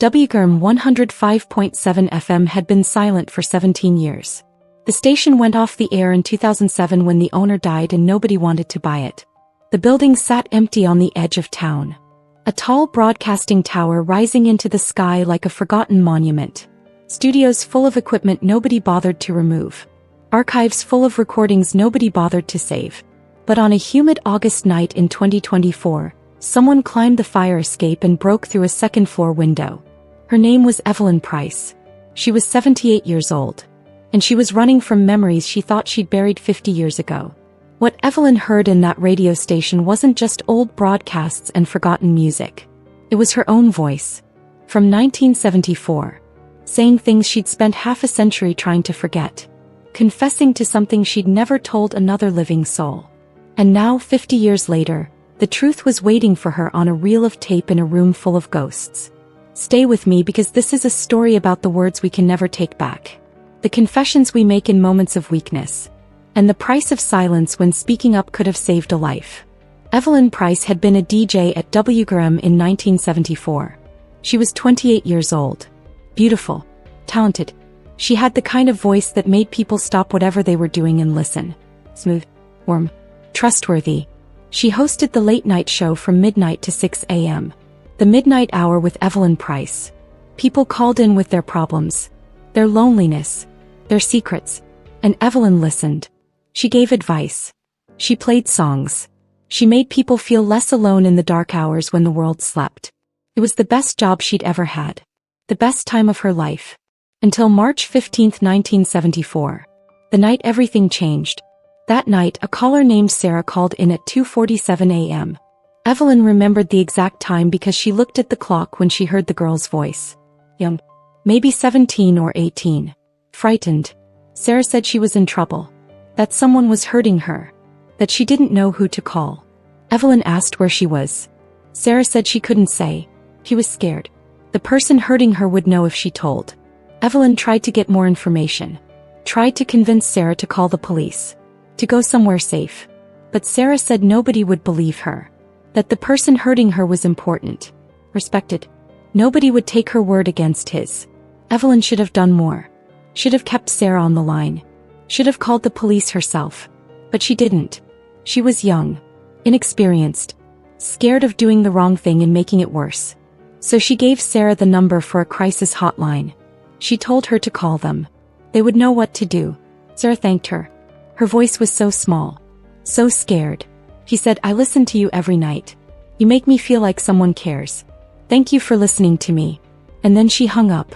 WGRM 105.7 FM had been silent for 17 years. The station went off the air in 2007 when the owner died and nobody wanted to buy it. The building sat empty on the edge of town. A tall broadcasting tower rising into the sky like a forgotten monument. Studios full of equipment nobody bothered to remove. Archives full of recordings nobody bothered to save. But on a humid August night in 2024, someone climbed the fire escape and broke through a second-floor window. Her name was Evelyn Price. She was 78 years old. And she was running from memories she thought she'd buried 50 years ago. What Evelyn heard in that radio station wasn't just old broadcasts and forgotten music. It was her own voice. From 1974. Saying things she'd spent half a century trying to forget. Confessing to something she'd never told another living soul. And now, 50 years later, the truth was waiting for her on a reel of tape in a room full of ghosts. Stay with me because this is a story about the words we can never take back. The confessions we make in moments of weakness. And the price of silence when speaking up could have saved a life. Evelyn Price had been a DJ at WGRM in 1974. She was 28 years old. Beautiful. Talented. She had the kind of voice that made people stop whatever they were doing and listen. Smooth. Warm. Trustworthy. She hosted the late-night show from midnight to 6 a.m. The Midnight Hour with Evelyn Price. People called in with their problems. Their loneliness. Their secrets. And Evelyn listened. She gave advice. She played songs. She made people feel less alone in the dark hours when the world slept. It was the best job she'd ever had. The best time of her life. Until March 15, 1974. The night everything changed. That night, a caller named Sarah called in at 2:47 a.m. Evelyn remembered the exact time because she looked at the clock when she heard the girl's voice. Young. Maybe 17 or 18. Frightened. Sarah said she was in trouble. That someone was hurting her. That she didn't know who to call. Evelyn asked where she was. Sarah said she couldn't say. She was scared. The person hurting her would know if she told. Evelyn tried to get more information. Tried to convince Sarah to call the police. To go somewhere safe. But Sarah said nobody would believe her. That the person hurting her was important. Respected. Nobody would take her word against his. Evelyn should have done more. Should have kept Sarah on the line. Should have called the police herself. But she didn't. She was young. Inexperienced. Scared of doing the wrong thing and making it worse. So she gave Sarah the number for a crisis hotline. She told her to call them. They would know what to do. Sarah thanked her. Her voice was so small. So scared. She said, "I listen to you every night. You make me feel like someone cares. Thank you for listening to me." And then she hung up.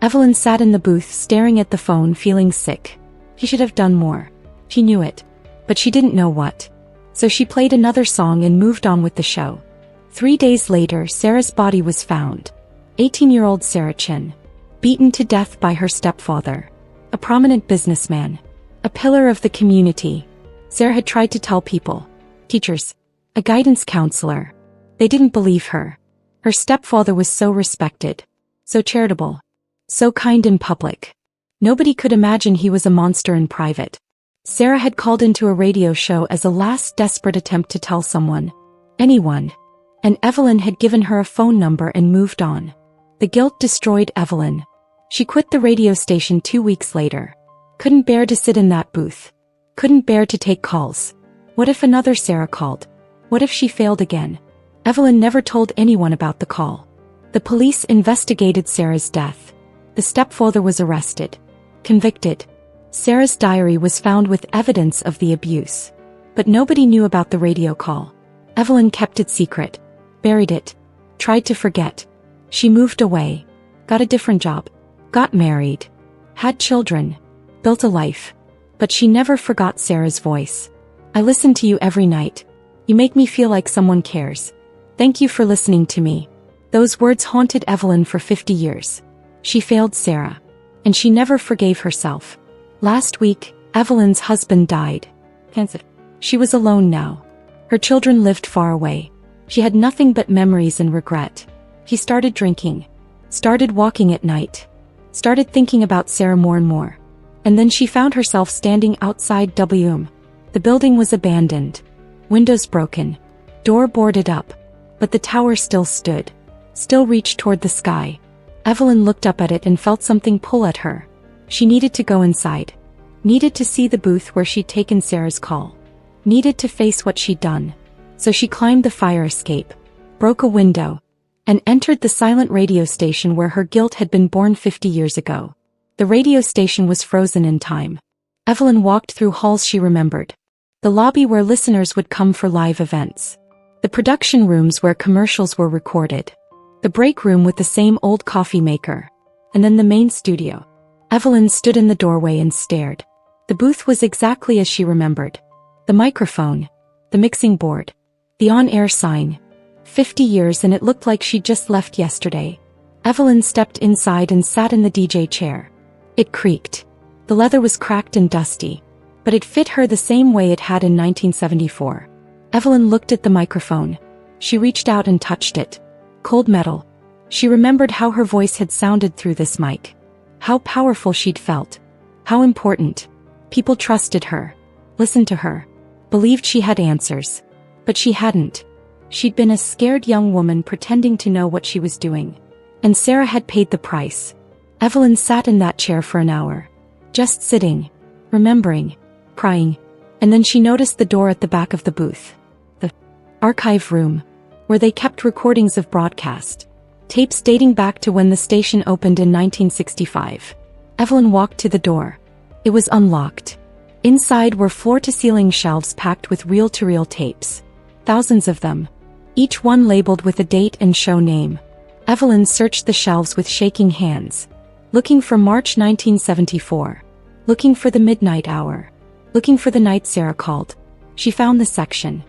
Evelyn sat in the booth staring at the phone feeling sick. She should have done more. She knew it. But she didn't know what. So she played another song and moved on with the show. 3 days later, Sarah's body was found. 18-year-old Sarah Chin. Beaten to death by her stepfather. A prominent businessman. A pillar of the community. Sarah had tried to tell people. Teachers. A guidance counselor. They didn't believe her. Her stepfather was so respected. So charitable. So kind in public. Nobody could imagine he was a monster in private. Sarah had called into a radio show as a last desperate attempt to tell someone. Anyone. And Evelyn had given her a phone number and moved on. The guilt destroyed Evelyn. She quit the radio station 2 weeks later. Couldn't bear to sit in that booth. Couldn't bear to take calls. What if another Sarah called? What if she failed again? Evelyn never told anyone about the call. The police investigated Sarah's death. The stepfather was arrested. Convicted. Sarah's diary was found with evidence of the abuse. But nobody knew about the radio call. Evelyn kept it secret. Buried it. Tried to forget. She moved away. Got a different job. Got married. Had children. Built a life. But she never forgot Sarah's voice. "I listen to you every night. You make me feel like someone cares. Thank you for listening to me." Those words haunted Evelyn for 50 years. She failed Sarah. And she never forgave herself. Last week, Evelyn's husband died. Cancer. She was alone now. Her children lived far away. She had nothing but memories and regret. He started drinking. Started walking at night. Started thinking about Sarah more and more. And then she found herself standing outside WM. The building was abandoned. Windows broken. Door boarded up. But the tower still stood. Still reached toward the sky. Evelyn looked up at it and felt something pull at her. She needed to go inside. Needed to see the booth where she'd taken Sarah's call. Needed to face what she'd done. So she climbed the fire escape, broke a window, and entered the silent radio station where her guilt had been born 50 years ago. The radio station was frozen in time. Evelyn walked through halls she remembered. The lobby where listeners would come for live events. The production rooms where commercials were recorded. The break room with the same old coffee maker. And then the main studio. Evelyn stood in the doorway and stared. The booth was exactly as she remembered. The microphone. The mixing board. The on-air sign. 50 years and it looked like she'd just left yesterday. Evelyn stepped inside and sat in the DJ chair. It creaked. The leather was cracked and dusty. But it fit her the same way it had in 1974. Evelyn looked at the microphone. She reached out and touched it. Cold metal. She remembered how her voice had sounded through this mic. How powerful she'd felt. How important. People trusted her. Listened to her. Believed she had answers. But she hadn't. She'd been a scared young woman pretending to know what she was doing. And Sarah had paid the price. Evelyn sat in that chair for an hour. Just sitting. Remembering. Crying. And then she noticed the door at the back of the booth. The archive room. Where they kept recordings of broadcast. Tapes dating back to when the station opened in 1965. Evelyn walked to the door. It was unlocked. Inside were floor-to-ceiling shelves packed with reel-to-reel tapes. Thousands of them. Each one labeled with a date and show name. Evelyn searched the shelves with shaking hands. Looking for March 1974. Looking for the midnight hour. Looking for the night Sarah called. She found the section.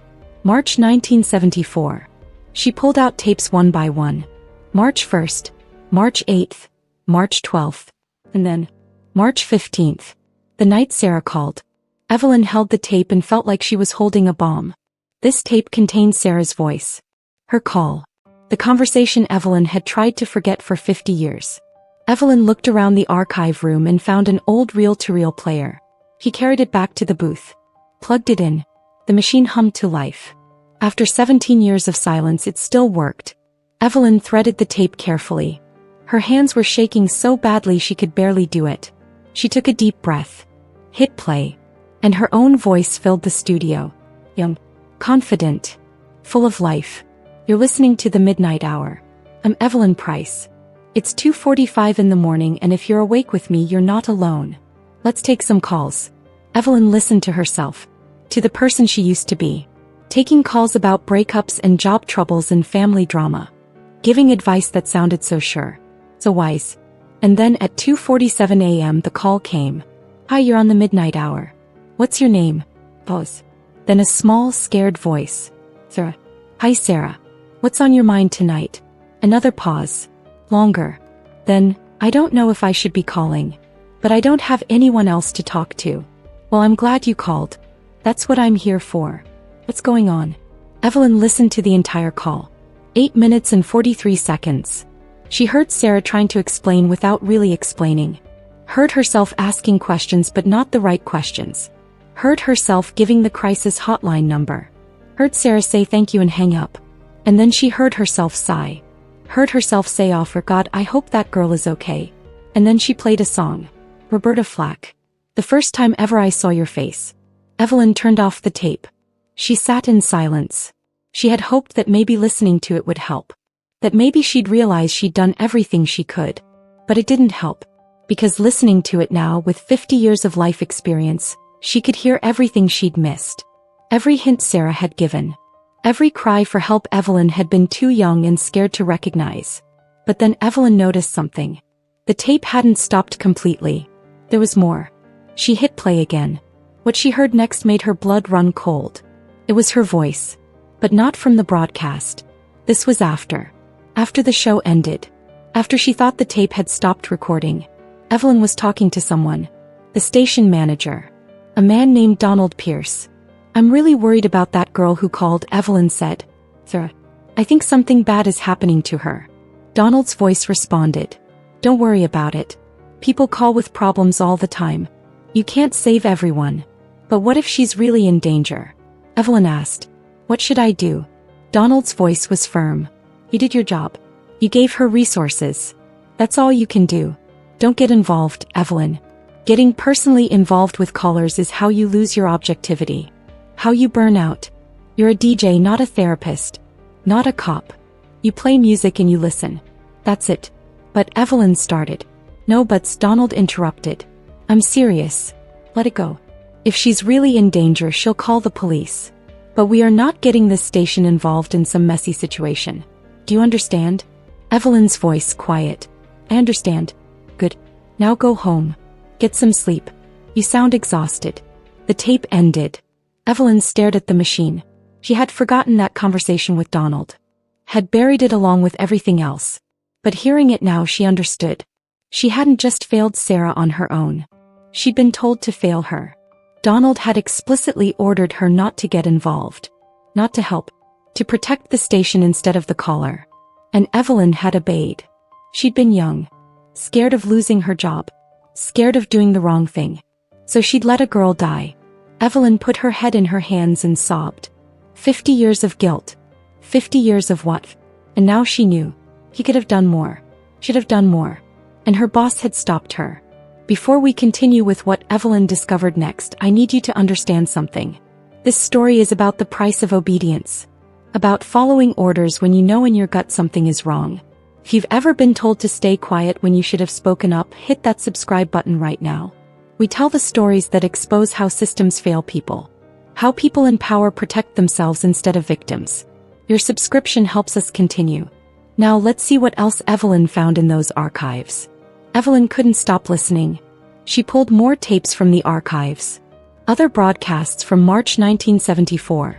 March 1974. She pulled out tapes one by one. March 1st, March 8th, March 12th, and then March 15th. The night Sarah called. Evelyn held the tape and felt like she was holding a bomb. This tape contained Sarah's voice. Her call. The conversation Evelyn had tried to forget for 50 years. Evelyn looked around the archive room and found an old reel-to-reel player. He carried it back to the booth. Plugged it in. The machine hummed to life. After 17 years of silence, it still worked. Evelyn threaded the tape carefully. Her hands were shaking so badly she could barely do it. She took a deep breath. Hit play. And her own voice filled the studio. Young. Confident. Full of life. You're listening to the Midnight Hour. I'm Evelyn Price. It's 2:45 in the morning and if you're awake with me you're not alone. Let's take some calls. Evelyn listened to herself. To the person she used to be. Taking calls about breakups and job troubles and family drama. Giving advice that sounded so sure. So wise. And then at 2:47 a.m. the call came. Hi, you're on the Midnight Hour. What's your name? Pause. Then a small, scared voice. Sarah. Hi, Sarah. What's on your mind tonight? Another pause. Longer. Then, I don't know if I should be calling. But I don't have anyone else to talk to. Well, I'm glad you called. That's what I'm here for. What's going on? Evelyn listened to the entire call. 8 minutes and 43 seconds. She heard Sarah trying to explain without really explaining. Heard herself asking questions but not the right questions. Heard herself giving the crisis hotline number. Heard Sarah say thank you and hang up. And then she heard herself sigh. Heard herself say, oh for God, I hope that girl is okay. And then she played a song. Roberta Flack. The first time ever I saw your face. Evelyn turned off the tape. She sat in silence. She had hoped that maybe listening to it would help. That maybe she'd realize she'd done everything she could. But it didn't help. Because listening to it now with 50 years of life experience, she could hear everything she'd missed. Every hint Sarah had given. Every cry for help Evelyn had been too young and scared to recognize. But then Evelyn noticed something. The tape hadn't stopped completely. There was more. She hit play again. What she heard next made her blood run cold. It was her voice. But not from the broadcast. This was after. After the show ended. After she thought the tape had stopped recording. Evelyn was talking to someone. The station manager. A man named Donald Pierce. I'm really worried about that girl who called, Evelyn said. Sarah. I think something bad is happening to her. Donald's voice responded. Don't worry about it. People call with problems all the time. You can't save everyone. But what if she's really in danger? Evelyn asked. What should I do? Donald's voice was firm. You did your job. You gave her resources. That's all you can do. Don't get involved, Evelyn. Getting personally involved with callers is how you lose your objectivity. How you burn out. You're a DJ, not a therapist. Not a cop. You play music and you listen. That's it. But Evelyn started. No buts, Donald interrupted. I'm serious. Let it go. If she's really in danger, she'll call the police. But we are not getting this station involved in some messy situation. Do you understand? Evelyn's voice quiet. I understand. Good. Now go home. Get some sleep. You sound exhausted. The tape ended. Evelyn stared at the machine. She had forgotten that conversation with Donald. Had buried it along with everything else. But hearing it now, she understood. She hadn't just failed Sarah on her own. She'd been told to fail her. Donald had explicitly ordered her not to get involved. Not to help. To protect the station instead of the caller. And Evelyn had obeyed. She'd been young. Scared of losing her job. Scared of doing the wrong thing. So she'd let a girl die. Evelyn put her head in her hands and sobbed. 50 years of guilt. 50 years of what? And now she knew. He could have done more. Should have done more. And her boss had stopped her. Before we continue with what Evelyn discovered next, I need you to understand something. This story is about the price of obedience. About following orders when you know in your gut something is wrong. If you've ever been told to stay quiet when you should have spoken up, hit that subscribe button right now. We tell the stories that expose how systems fail people. How people in power protect themselves instead of victims. Your subscription helps us continue. Now let's see what else Evelyn found in those archives. Evelyn couldn't stop listening. She pulled more tapes from the archives. Other broadcasts from March 1974.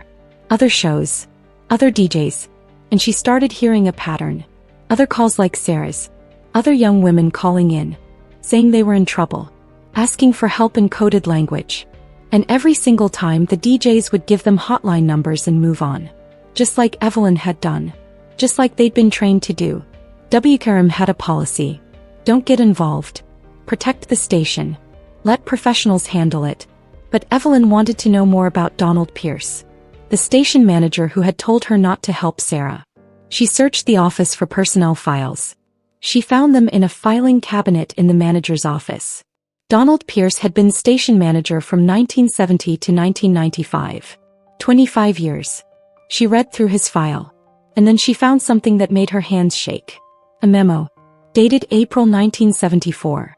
Other shows. Other DJs. And she started hearing a pattern. Other calls like Sarah's. Other young women calling in. Saying they were in trouble. Asking for help in coded language. And every single time the DJs would give them hotline numbers and move on. Just like Evelyn had done. Just like they'd been trained to do. WKRM had a policy. Don't get involved. Protect the station. Let professionals handle it. But Evelyn wanted to know more about Donald Pierce. The station manager who had told her not to help Sarah. She searched the office for personnel files. She found them in a filing cabinet in the manager's office. Donald Pierce had been station manager from 1970 to 1995. 25 years. She read through his file. And then she found something that made her hands shake. A memo. Dated April 1974.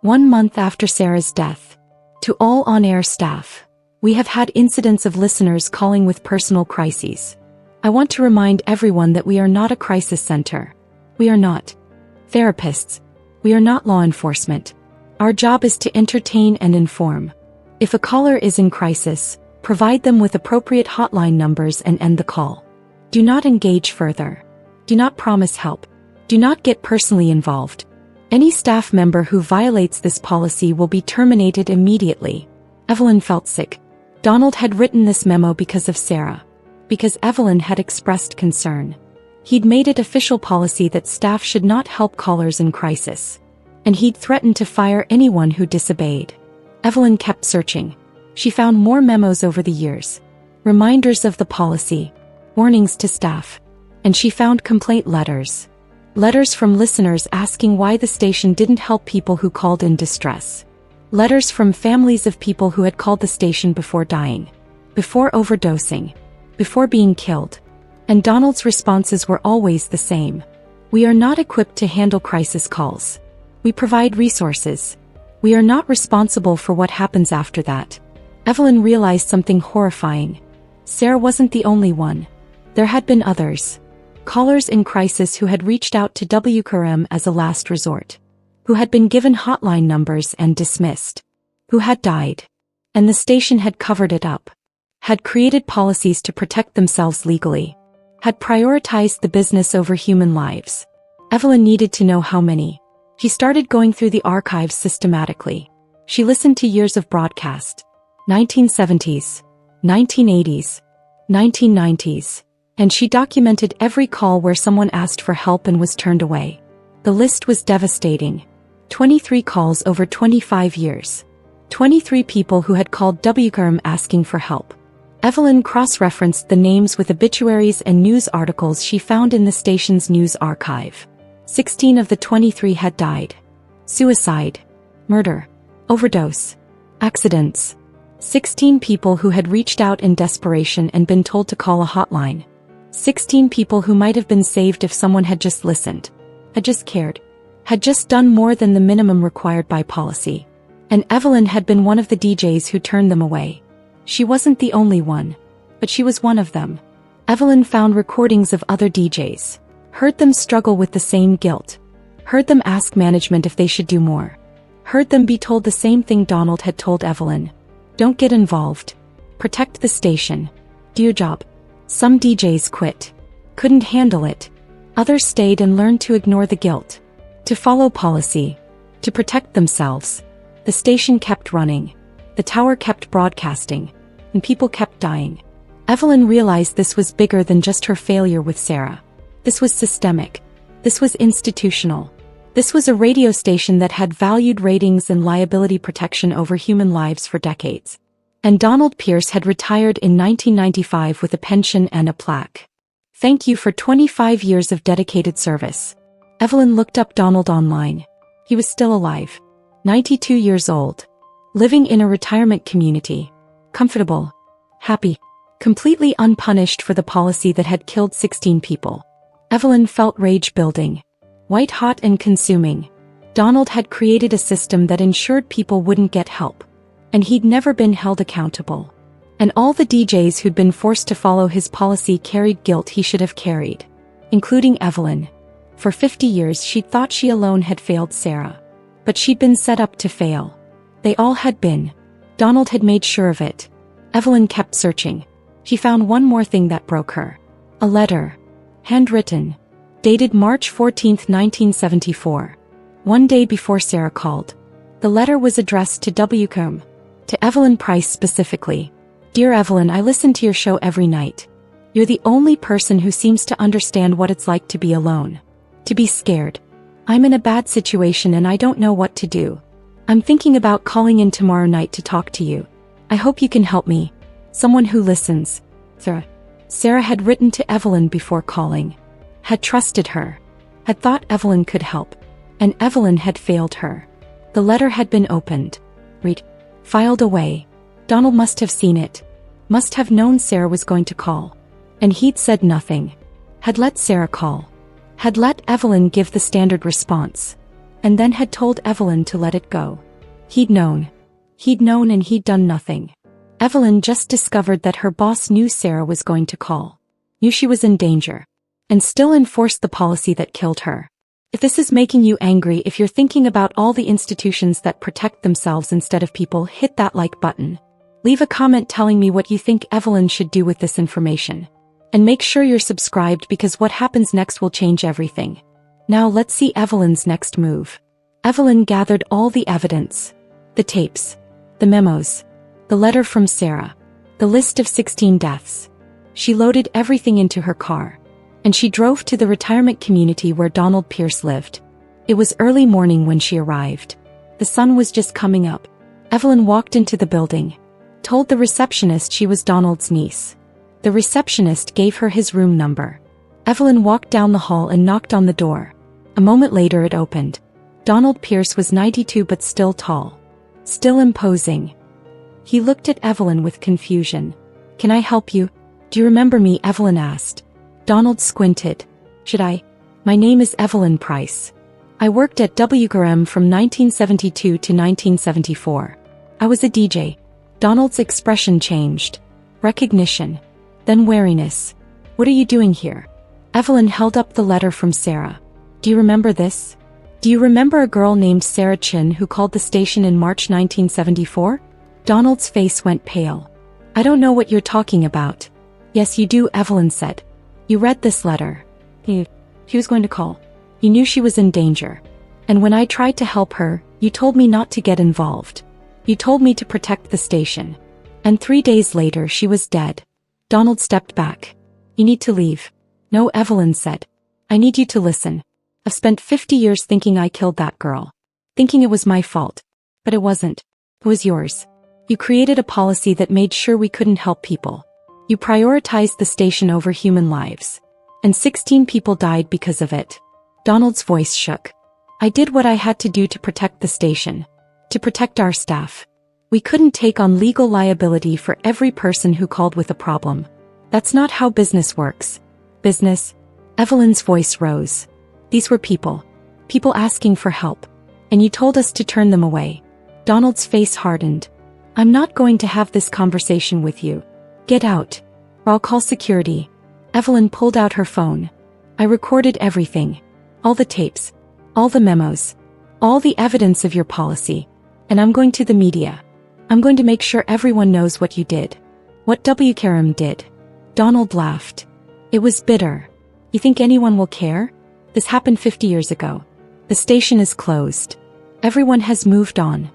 1 month after Sarah's death. To all on-air staff. We have had incidents of listeners calling with personal crises. I want to remind everyone that we are not a crisis center. We are not therapists. We are not law enforcement. Our job is to entertain and inform. If a caller is in crisis, provide them with appropriate hotline numbers and end the call. Do not engage further. Do not promise help. Do not get personally involved. Any staff member who violates this policy will be terminated immediately. Evelyn felt sick. Donald had written this memo because of Sarah. Because Evelyn had expressed concern. He'd made it official policy that staff should not help callers in crisis. And he'd threatened to fire anyone who disobeyed. Evelyn kept searching. She found more memos over the years. Reminders of the policy. Warnings to staff. And she found complaint letters. Letters from listeners asking why the station didn't help people who called in distress. Letters from families of people who had called the station before dying. Before overdosing. Before being killed. And Donald's responses were always the same. We are not equipped to handle crisis calls. We provide resources. We are not responsible for what happens after that. Evelyn realized something horrifying. Sarah wasn't the only one. There had been others. Callers in crisis who had reached out to WKRM as a last resort. Who had been given hotline numbers and dismissed. Who had died. And the station had covered it up. Had created policies to protect themselves legally. Had prioritized the business over human lives. Evelyn needed to know how many. She started going through the archives systematically. She listened to years of broadcast. 1970s. 1980s. 1990s. And she documented every call where someone asked for help and was turned away. The list was devastating. 23 calls over 25 years. 23 people who had called WKRM asking for help. Evelyn cross-referenced the names with obituaries and news articles she found in the station's news archive. 16 of the 23 had died. Suicide, murder, overdose, accidents. 16 people who had reached out in desperation and been told to call a hotline. 16 people who might have been saved if someone had just listened, had just cared, had just done more than the minimum required by policy. And Evelyn had been one of the DJs who turned them away. She wasn't the only one, but she was one of them. Evelyn found recordings of other DJs, heard them struggle with the same guilt, heard them ask management if they should do more, heard them be told the same thing Donald had told Evelyn. Don't get involved. Protect the station. Do your job. Some DJs quit. Couldn't handle it. Others stayed and learned to ignore the guilt, to follow policy, to protect themselves. The station kept running. The tower kept broadcasting. And people kept dying. Evelyn realized this was bigger than just her failure with Sarah. This was systemic. This was institutional. This was a radio station that had valued ratings and liability protection over human lives for decades. And Donald Pierce had retired in 1995 with a pension and a plaque. Thank you for 25 years of dedicated service. Evelyn looked up Donald online. He was still alive. 92 years old. Living in a retirement community. Comfortable. Happy. Completely unpunished for the policy that had killed 16 people. Evelyn felt rage building. White hot and consuming. Donald had created a system that ensured people wouldn't get help. And he'd never been held accountable. And all the DJs who'd been forced to follow his policy carried guilt he should have carried. Including Evelyn. For 50 years she'd thought she alone had failed Sarah. But she'd been set up to fail. They all had been. Donald had made sure of it. Evelyn kept searching. She found one more thing that broke her. A letter. Handwritten. Dated March 14, 1974. One day before Sarah called. The letter was addressed to WCOM. To Evelyn Price specifically. Dear Evelyn, I listen to your show every night. You're the only person who seems to understand what it's like to be alone. To be scared. I'm in a bad situation and I don't know what to do. I'm thinking about calling in tomorrow night to talk to you. I hope you can help me. Someone who listens. Sarah. Sarah had written to Evelyn before calling. Had trusted her. Had thought Evelyn could help. And Evelyn had failed her. The letter had been opened. Read. Filed away. Donald must have seen it. Must have known Sarah was going to call. And he'd said nothing. Had let Sarah call. Had let Evelyn give the standard response. And then had told Evelyn to let it go. He'd known. He'd known and he'd done nothing. Evelyn just discovered that her boss knew Sarah was going to call. Knew she was in danger. And still enforced the policy that killed her. If this is making you angry, if you're thinking about all the institutions that protect themselves instead of people, hit that like button. Leave a comment telling me what you think Evelyn should do with this information. And make sure you're subscribed because what happens next will change everything. Now let's see Evelyn's next move. Evelyn gathered all the evidence. The tapes. The memos. The letter from Sarah. The list of 16 deaths. She loaded everything into her car. And she drove to the retirement community where Donald Pierce lived. It was early morning when she arrived. The sun was just coming up. Evelyn walked into the building. Told the receptionist she was Donald's niece. The receptionist gave her his room number. Evelyn walked down the hall and knocked on the door. A moment later it opened. Donald Pierce was 92 but still tall. Still imposing. He looked at Evelyn with confusion. Can I help you? Do you remember me? Evelyn asked. Donald squinted. Should I? My name is Evelyn Price. I worked at WGRM from 1972 to 1974. I was a DJ. Donald's expression changed. Recognition. Then wariness. What are you doing here? Evelyn held up the letter from Sarah. Do you remember this? Do you remember a girl named Sarah Chin who called the station in March 1974? Donald's face went pale. I don't know what you're talking about. Yes, you do, Evelyn said. You read this letter. She was going to call. You knew she was in danger. And when I tried to help her, you told me not to get involved. You told me to protect the station. And 3 days later she was dead. Donald stepped back. You need to leave. No, Evelyn said. I need you to listen. I've spent 50 years thinking I killed that girl. Thinking it was my fault. But it wasn't. It was yours. You created a policy that made sure we couldn't help people. You prioritized the station over human lives. And 16 people died because of it. Donald's voice shook. I did what I had to do to protect the station. To protect our staff. We couldn't take on legal liability for every person who called with a problem. That's not how business works. Business? Evelyn's voice rose. These were people. People asking for help. And you told us to turn them away. Donald's face hardened. I'm not going to have this conversation with you. Get out. Or I'll call security. Evelyn pulled out her phone. I recorded everything. All the tapes. All the memos. All the evidence of your policy. And I'm going to the media. I'm going to make sure everyone knows what you did. What WKRM did. Donald laughed. It was bitter. You think anyone will care? This happened 50 years ago. The station is closed. Everyone has moved on.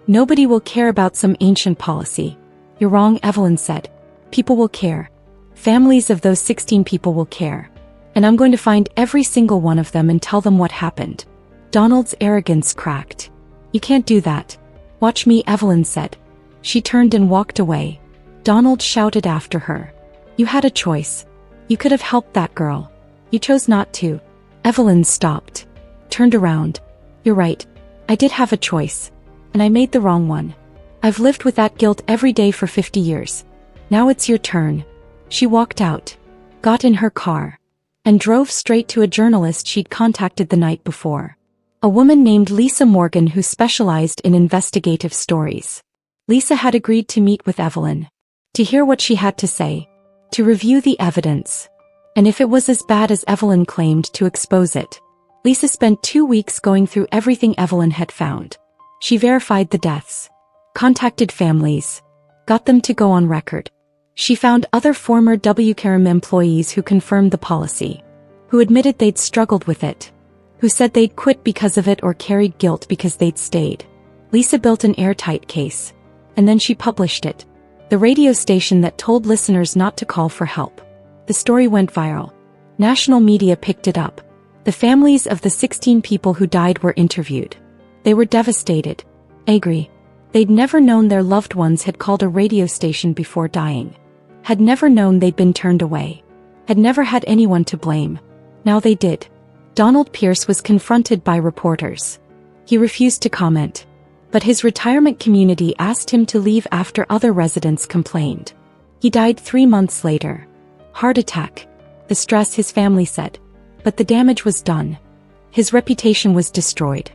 Nobody will care about some ancient policy. You're wrong, Evelyn said. People will care. Families of those 16 people will care. And I'm going to find every single one of them and tell them what happened. Donald's arrogance cracked. You can't do that. Watch me, Evelyn said. She turned and walked away. Donald shouted after her. You had a choice. You could have helped that girl. You chose not to. Evelyn stopped. Turned around. You're right. I did have a choice. And I made the wrong one. I've lived with that guilt every day for 50 years. Now it's your turn. She walked out, got in her car, and drove straight to a journalist she'd contacted the night before. A woman named Lisa Morgan who specialized in investigative stories. Lisa had agreed to meet with Evelyn, to hear what she had to say, to review the evidence, and if it was as bad as Evelyn claimed, to expose it. Lisa spent 2 weeks going through everything Evelyn had found. She verified the deaths, contacted families, got them to go on record. She found other former WKRM employees who confirmed the policy, who admitted they'd struggled with it, who said they'd quit because of it or carried guilt because they'd stayed. Lisa built an airtight case, and then she published it. The radio station that told listeners not to call for help. The story went viral. National media picked it up. The families of the 16 people who died were interviewed. They were devastated. Angry. They'd never known their loved ones had called a radio station before dying. Had never known they'd been turned away. Had never had anyone to blame. Now they did. Donald Pierce was confronted by reporters. He refused to comment. But his retirement community asked him to leave after other residents complained. He died 3 months later. Heart attack. The stress, his family said. But the damage was done. His reputation was destroyed.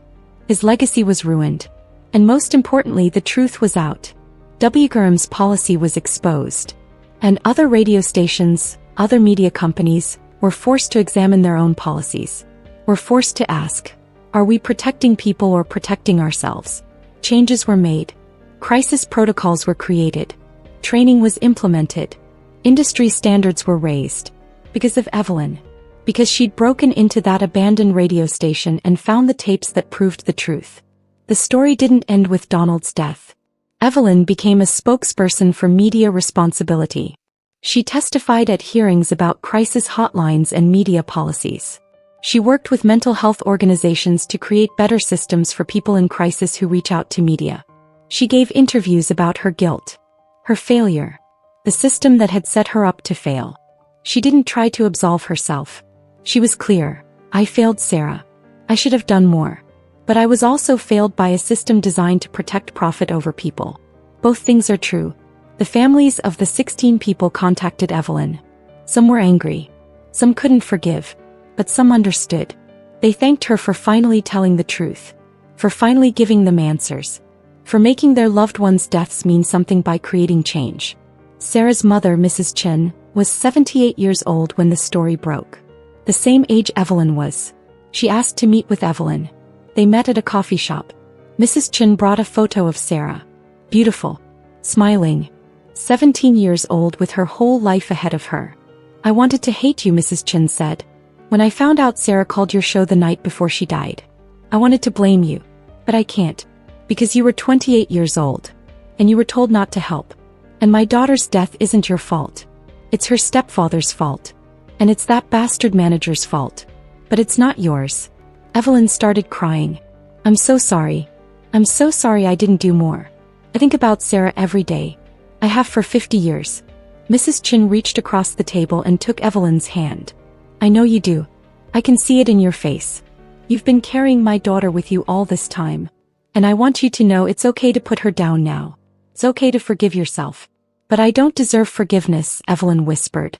His legacy was ruined. And most importantly, the truth was out. WKRM's policy was exposed. And other radio stations, other media companies, were forced to examine their own policies. Were forced to ask, are we protecting people or protecting ourselves? Changes were made. Crisis protocols were created. Training was implemented. Industry standards were raised. Because of Evelyn. Because she'd broken into that abandoned radio station and found the tapes that proved the truth. The story didn't end with Donald's death. Evelyn became a spokesperson for media responsibility. She testified at hearings about crisis hotlines and media policies. She worked with mental health organizations to create better systems for people in crisis who reach out to media. She gave interviews about her guilt, her failure, the system that had set her up to fail. She didn't try to absolve herself. She was clear. I failed Sarah. I should have done more. But I was also failed by a system designed to protect profit over people. Both things are true. The families of the 16 people contacted Evelyn. Some were angry. Some couldn't forgive. But some understood. They thanked her for finally telling the truth. For finally giving them answers. For making their loved ones' deaths mean something by creating change. Sarah's mother, Mrs. Chen, was 78 years old when the story broke. The same age Evelyn was. She asked to meet with Evelyn. They met at a coffee shop. Mrs. Chen brought a photo of Sarah. Beautiful. Smiling. 17 years old with her whole life ahead of her. I wanted to hate you, Mrs. Chen said. When I found out Sarah called your show the night before she died. I wanted to blame you. But I can't. Because you were 28 years old. And you were told not to help. And my daughter's death isn't your fault. It's her stepfather's fault. And it's that bastard manager's fault. But it's not yours. Evelyn started crying. I'm so sorry. I'm so sorry I didn't do more. I think about Sarah every day. I have for 50 years. Mrs. Chen reached across the table and took Evelyn's hand. I know you do. I can see it in your face. You've been carrying my daughter with you all this time. And I want you to know it's okay to put her down now. It's okay to forgive yourself. But I don't deserve forgiveness, Evelyn whispered.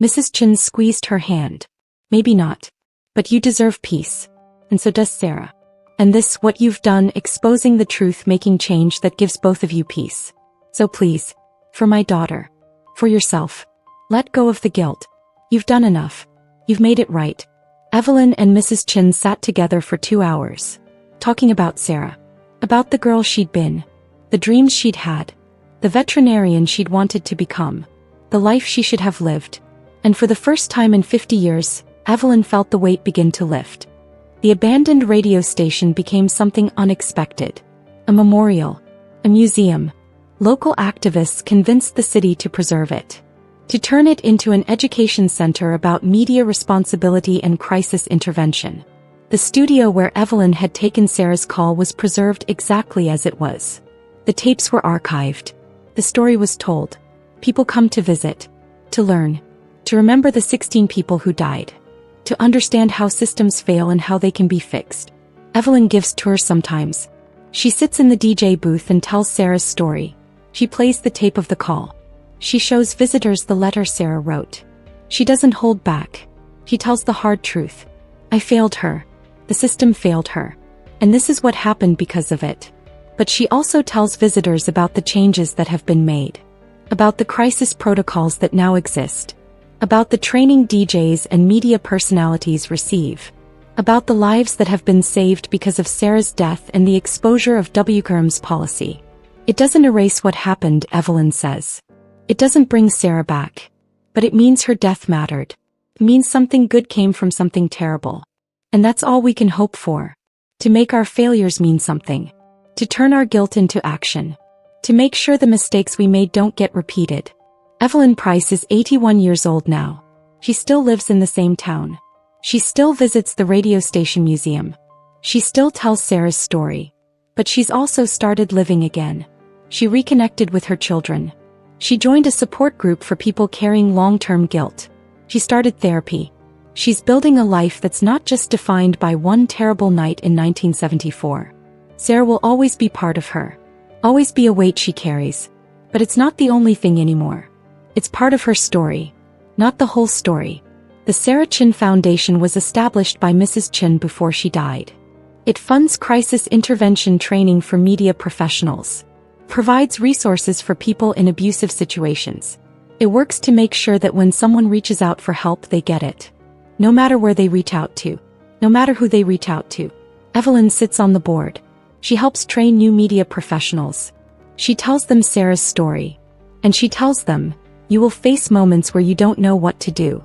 Mrs. Chen squeezed her hand. Maybe not. But you deserve peace. And so does Sarah. And this, what you've done, exposing the truth, making change that gives both of you peace. So please, for my daughter, for yourself, let go of the guilt. You've done enough. You've made it right. Evelyn and Mrs. Chen sat together for 2 hours, talking about Sarah, about the girl she'd been, the dreams she'd had, the veterinarian she'd wanted to become, the life she should have lived. And for the first time in 50 years, Evelyn felt the weight begin to lift. The abandoned radio station became something unexpected. A memorial. A museum. Local activists convinced the city to preserve it. To turn it into an education center about media responsibility and crisis intervention. The studio where Evelyn had taken Sarah's call was preserved exactly as it was. The tapes were archived. The story was told. People come to visit. To learn. To remember the 16 people who died. To understand how systems fail and how they can be fixed. Evelyn gives tours sometimes. She sits in the DJ booth and tells Sarah's story. She plays the tape of the call. She shows visitors the letter Sarah wrote. She doesn't hold back. She tells the hard truth. I failed her. The system failed her. And this is what happened because of it. But she also tells visitors about the changes that have been made. About the crisis protocols that now exist. About the training DJs and media personalities receive. About the lives that have been saved because of Sarah's death and the exposure of WCRM's policy. It doesn't erase what happened, Evelyn says. It doesn't bring Sarah back. But it means her death mattered. It means something good came from something terrible. And that's all we can hope for. To make our failures mean something. To turn our guilt into action. To make sure the mistakes we made don't get repeated. Evelyn Price is 81 years old now. She still lives in the same town. She still visits the radio station museum. She still tells Sarah's story. But she's also started living again. She reconnected with her children. She joined a support group for people carrying long-term guilt. She started therapy. She's building a life that's not just defined by one terrible night in 1974. Sarah will always be part of her. Always be a weight she carries. But it's not the only thing anymore. It's part of her story. Not the whole story. The Sarah Chen Foundation was established by Mrs. Chen before she died. It funds crisis intervention training for media professionals. Provides resources for people in abusive situations. It works to make sure that when someone reaches out for help, they get it. No matter where they reach out to. No matter who they reach out to. Evelyn sits on the board. She helps train new media professionals. She tells them Sarah's story. And she tells them, you will face moments where you don't know what to do.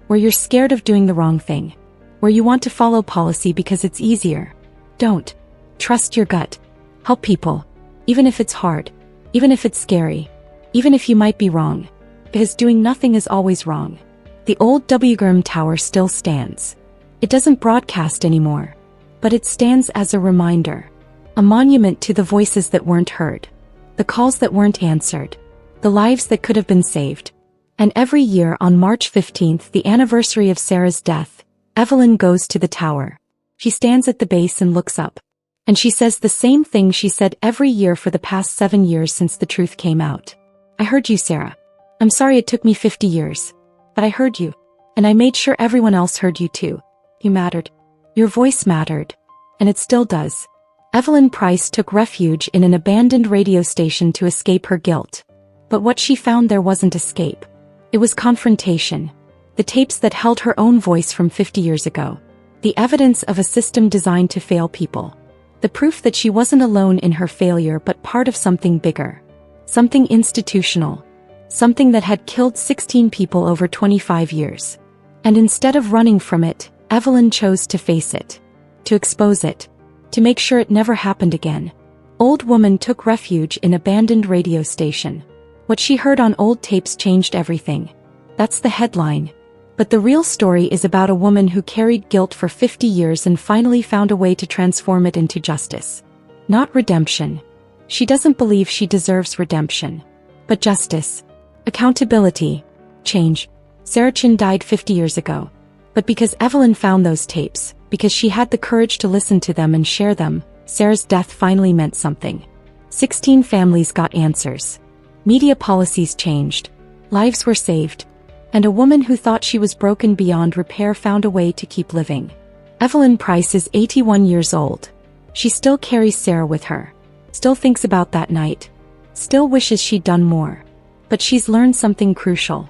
Where you're scared of doing the wrong thing. Where you want to follow policy because it's easier. Don't. Trust your gut. Help people. Even if it's hard. Even if it's scary. Even if you might be wrong. Because doing nothing is always wrong. The old WCRM tower still stands. It doesn't broadcast anymore. But it stands as a reminder. A monument to the voices that weren't heard. The calls that weren't answered. The lives that could have been saved. And every year on March 15th, the anniversary of Sarah's death, Evelyn goes to the tower. She stands at the base and looks up. And she says the same thing she said every year for the past 7 years since the truth came out. I heard you, Sarah. I'm sorry it took me 50 years. But I heard you. And I made sure everyone else heard you too. You mattered. Your voice mattered. And it still does. Evelyn Price took refuge in an abandoned radio station to escape her guilt. But what she found there wasn't escape. It was confrontation. The tapes that held her own voice from 50 years ago. The evidence of a system designed to fail people. The proof that she wasn't alone in her failure but part of something bigger. Something institutional. Something that had killed 16 people over 25 years. And instead of running from it, Evelyn chose to face it. To expose it. To make sure it never happened again. Old woman took refuge in abandoned radio station. What she heard on old tapes changed everything. That's the headline. But the real story is about a woman who carried guilt for 50 years and finally found a way to transform it into justice. Not redemption. She doesn't believe she deserves redemption. But justice. Accountability. Change. Sarah Chen died 50 years ago. But because Evelyn found those tapes, because she had the courage to listen to them and share them. Sarah's death finally meant something. 16 families got answers. Media policies changed. Lives were saved. And a woman who thought she was broken beyond repair found a way to keep living. Evelyn Price is 81 years old. She still carries Sarah with her. Still thinks about that night. Still wishes she'd done more. But she's learned something crucial.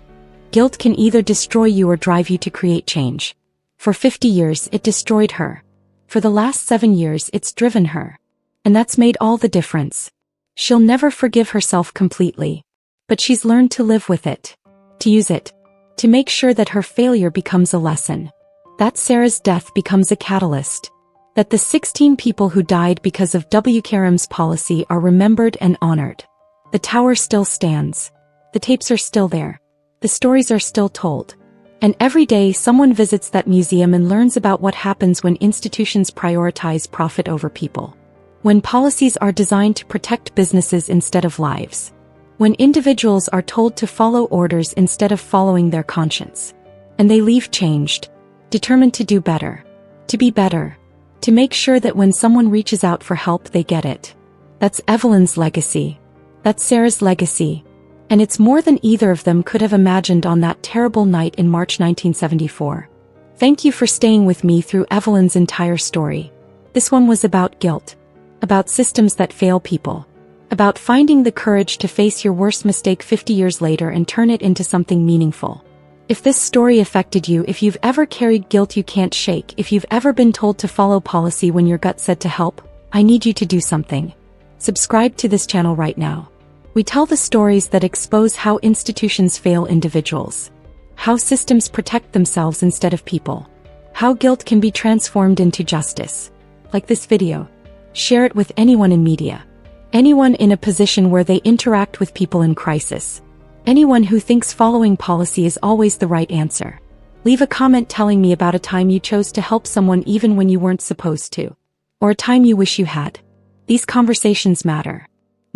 Guilt can either destroy you or drive you to create change. For 50 years, it destroyed her. For the last 7 years, it's driven her. And that's made all the difference. She'll never forgive herself completely. But she's learned to live with it. To use it. To make sure that her failure becomes a lesson. That Sarah's death becomes a catalyst. That the 16 people who died because of WKRM's policy are remembered and honored. The tower still stands. The tapes are still there. The stories are still told. And every day someone visits that museum and learns about what happens when institutions prioritize profit over people. When policies are designed to protect businesses instead of lives. When individuals are told to follow orders instead of following their conscience. And they leave changed. Determined to do better. To be better. To make sure that when someone reaches out for help they get it. That's Evelyn's legacy. That's Sarah's legacy. And it's more than either of them could have imagined on that terrible night in March 1974. Thank you for staying with me through Evelyn's entire story. This one was about guilt. About systems that fail people. About finding the courage to face your worst mistake 50 years later and turn it into something meaningful. If this story affected you, if you've ever carried guilt you can't shake, if you've ever been told to follow policy when your gut said to help, I need you to do something. Subscribe to this channel right now. We tell the stories that expose how institutions fail individuals. How systems protect themselves instead of people. How guilt can be transformed into justice. Like this video. Share it with anyone in media. Anyone in a position where they interact with people in crisis. Anyone who thinks following policy is always the right answer. Leave a comment telling me about a time you chose to help someone even when you weren't supposed to. Or a time you wish you had. These conversations matter.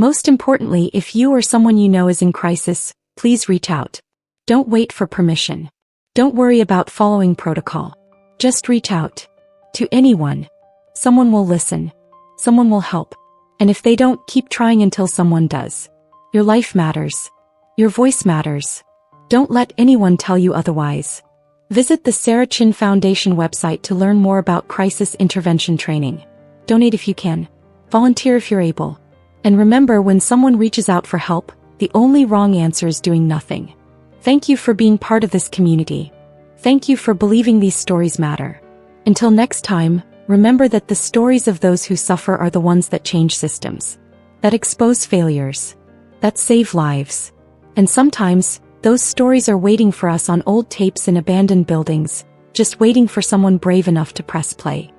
Most importantly, if you or someone you know is in crisis, please reach out. Don't wait for permission. Don't worry about following protocol. Just reach out. To anyone. Someone will listen. Someone will help. And if they don't, keep trying until someone does. Your life matters. Your voice matters. Don't let anyone tell you otherwise. Visit the Sarah Chin Foundation website to learn more about crisis intervention training. Donate if you can. Volunteer if you're able. And remember, when someone reaches out for help, the only wrong answer is doing nothing. Thank you for being part of this community. Thank you for believing these stories matter. Until next time, remember that the stories of those who suffer are the ones that change systems. That expose failures. That save lives. And sometimes, those stories are waiting for us on old tapes in abandoned buildings, just waiting for someone brave enough to press play.